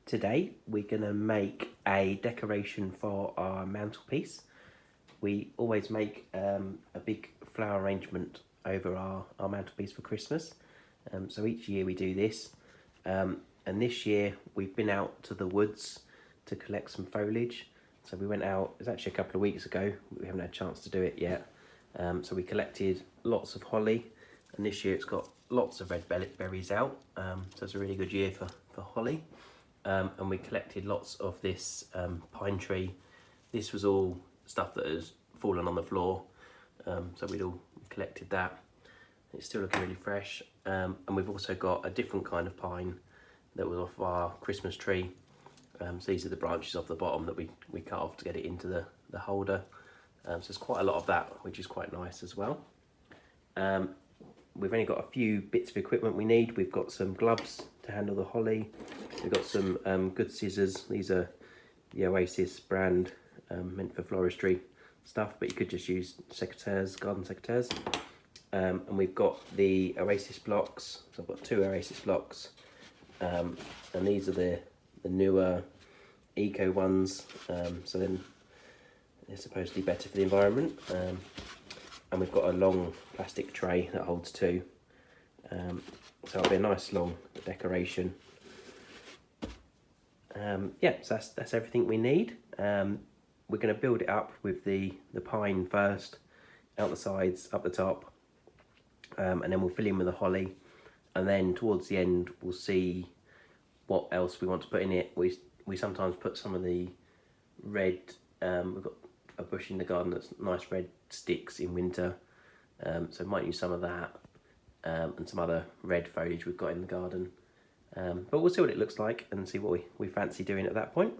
Today we're going to make a decoration for our mantelpiece. We always make a big flower arrangement over our mantelpiece for Christmas. So each year we do this. And this year we've been out to the woods to collect some foliage. So we went out, it was actually a couple of weeks ago, we haven't had a chance to do it yet. So we collected lots of holly, and this year it's got lots of red berries out. So it's a really good year for holly. And we collected lots of this pine tree. This was all stuff that has fallen on the floor, so we'd all collected that. It's still looking really fresh, and we've also got a different kind of pine that was off our Christmas tree. So these are the branches off the bottom that we cut off to get it into the holder. So there's quite a lot of that, which is quite nice as well. We've only got a few bits of equipment we need. We've got some gloves to handle the holly. We've got some good scissors. These are the Oasis brand, meant for floristry stuff, but you could just use secateurs, garden secateurs. And we've got the Oasis blocks. So I've got 2 Oasis blocks. And these are the newer eco ones. So then they're supposedly better for the environment. And we've got a long plastic tray that holds 2. So it'll be a nice long decoration. Yeah, so that's everything we need. We're going to build it up with the pine first, out the sides, up the top, and then we'll fill in with the holly, and then towards the end we'll see what else we want to put in it. We sometimes put some of the red, we've got a bush in the garden that's nice red sticks in winter, so we might use some of that, and some other red foliage we've got in the garden. But we'll see what it looks like and see what we fancy doing at that point.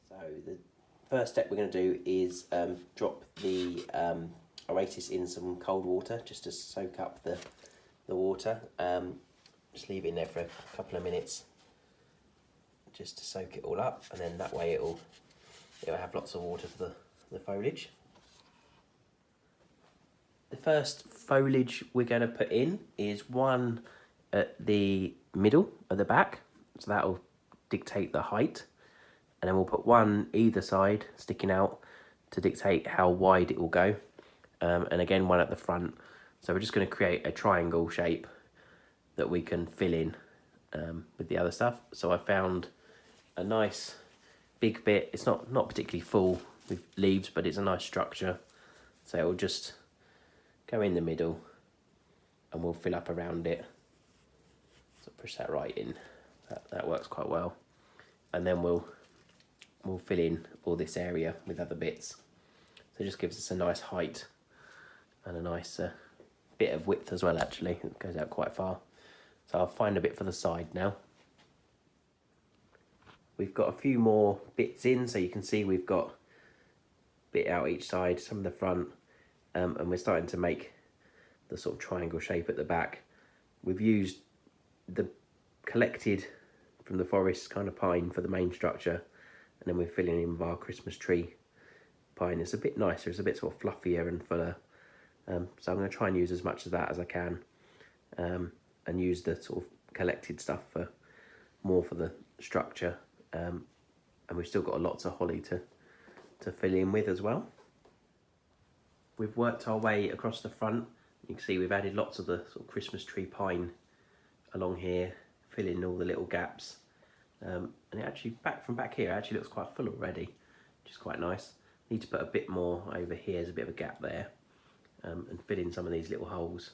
So the first step we're going to do is drop the Oasis in some cold water just to soak up the water. Just leave it in there for a couple of minutes just to soak it all up, and then that way it'll have lots of water for the foliage. The first foliage we're going to put in is one at the middle of the back, so that'll dictate the height, and then we'll put one either side sticking out to dictate how wide it will go, and again one at the front. So we're just going to create a triangle shape that we can fill in with the other stuff. So I found a nice big bit. It's not particularly full with leaves, but it's a nice structure, so it'll just go in the middle and we'll fill up around it. So push that right in. That works quite well. And then we'll fill in all this area with other bits. So it just gives us a nice height and a nice bit of width as well, actually. It goes out quite far. So I'll find a bit for the side now. We've got a few more bits in, so you can see we've got a bit out each side, some of the front, and we're starting to make the sort of triangle shape at the back. We've used the collected from the forest kind of pine for the main structure, and then we're filling in with our Christmas tree pine. It's a bit nicer, it's a bit sort of fluffier and fuller, so I'm going to try and use as much of that as I can, and use the sort of collected stuff for more for the structure, and we've still got lots of holly to fill in with as well. We've worked our way across the front. You can see we've added lots of the sort of Christmas tree pine along here, fill in all the little gaps, and it actually from back here actually looks quite full already, which is quite nice. Need to put a bit more over here, there's a bit of a gap there, and fill in some of these little holes,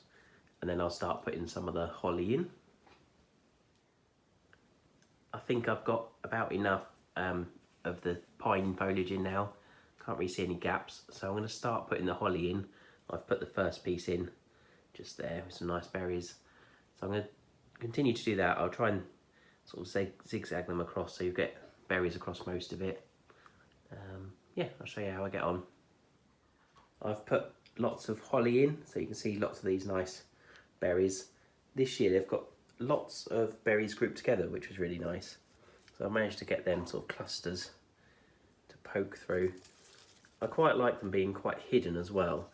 and then I'll start putting some of the holly in. I think I've got about enough of the pine foliage in now. Can't really see any gaps, so I'm going to start putting the holly in. I've put the first piece in just there with some nice berries, so I'm going to continue to do that. I'll try and sort of zigzag them across so you get berries across most of it. Yeah, I'll show you how I get on. I've put lots of holly in, so you can see lots of these nice berries. This year they've got lots of berries grouped together, which was really nice. So I managed to get them sort of clusters to poke through. I quite like them being quite hidden as well.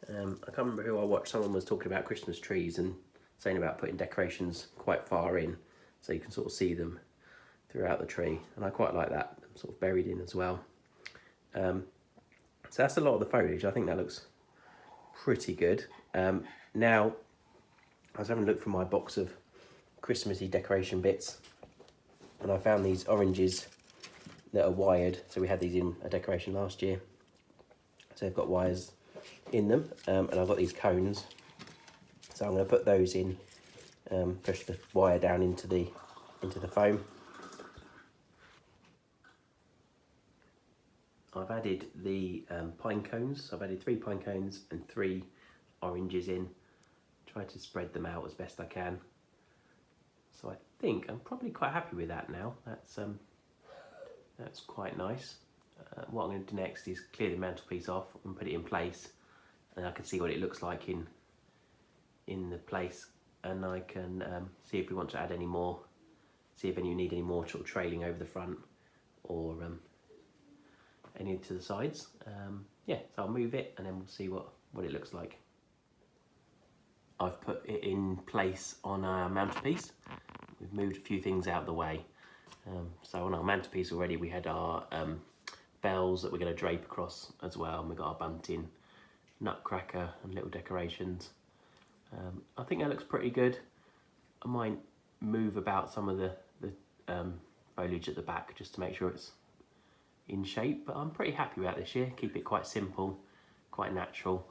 I can't remember who I watched, someone was talking about Christmas trees and saying about putting decorations quite far in so you can sort of see them throughout the tree, and I quite like that sort of buried in as well. So that's a lot of the foliage. I think that looks pretty good. Now, I was having a look for my box of Christmassy decoration bits, and I found these oranges that are wired. So we had these in a decoration last year. So they've got wires in them, and I've got these cones. So I'm going to put those in, push the wire down into the foam. I've added the pine cones. So I've added 3 pine cones and 3 oranges in. Try to spread them out as best I can. So I think I'm probably quite happy with that now. That's quite nice. What I'm going to do next is clear the mantelpiece off and put it in place, and I can see what it looks like in the place, and I can see if we want to add any more. See if you need any more sort of trailing over the front or any to the sides. Yeah, so I'll move it and then we'll see what it looks like. I've put it in place on our mantelpiece. We've moved a few things out of the way. So on our mantelpiece already we had our bells that we're going to drape across as well, and we've got our bunting, nutcracker and little decorations. I think that looks pretty good. I might move about some of the foliage at the back just to make sure it's in shape, but I'm pretty happy with that this year. Keep it quite simple, quite natural.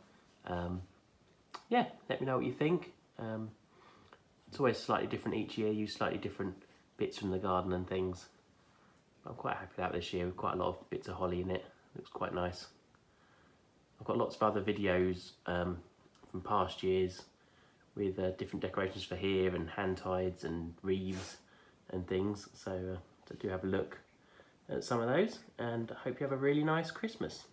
Yeah, let me know what you think. It's always slightly different each year, use slightly different bits from the garden and things. I'm quite happy with that this year, with quite a lot of bits of holly in it. Looks quite nice. I've got lots of other videos from past years with different decorations for here and hand tides and wreaths and things. So do have a look at some of those, and I hope you have a really nice Christmas.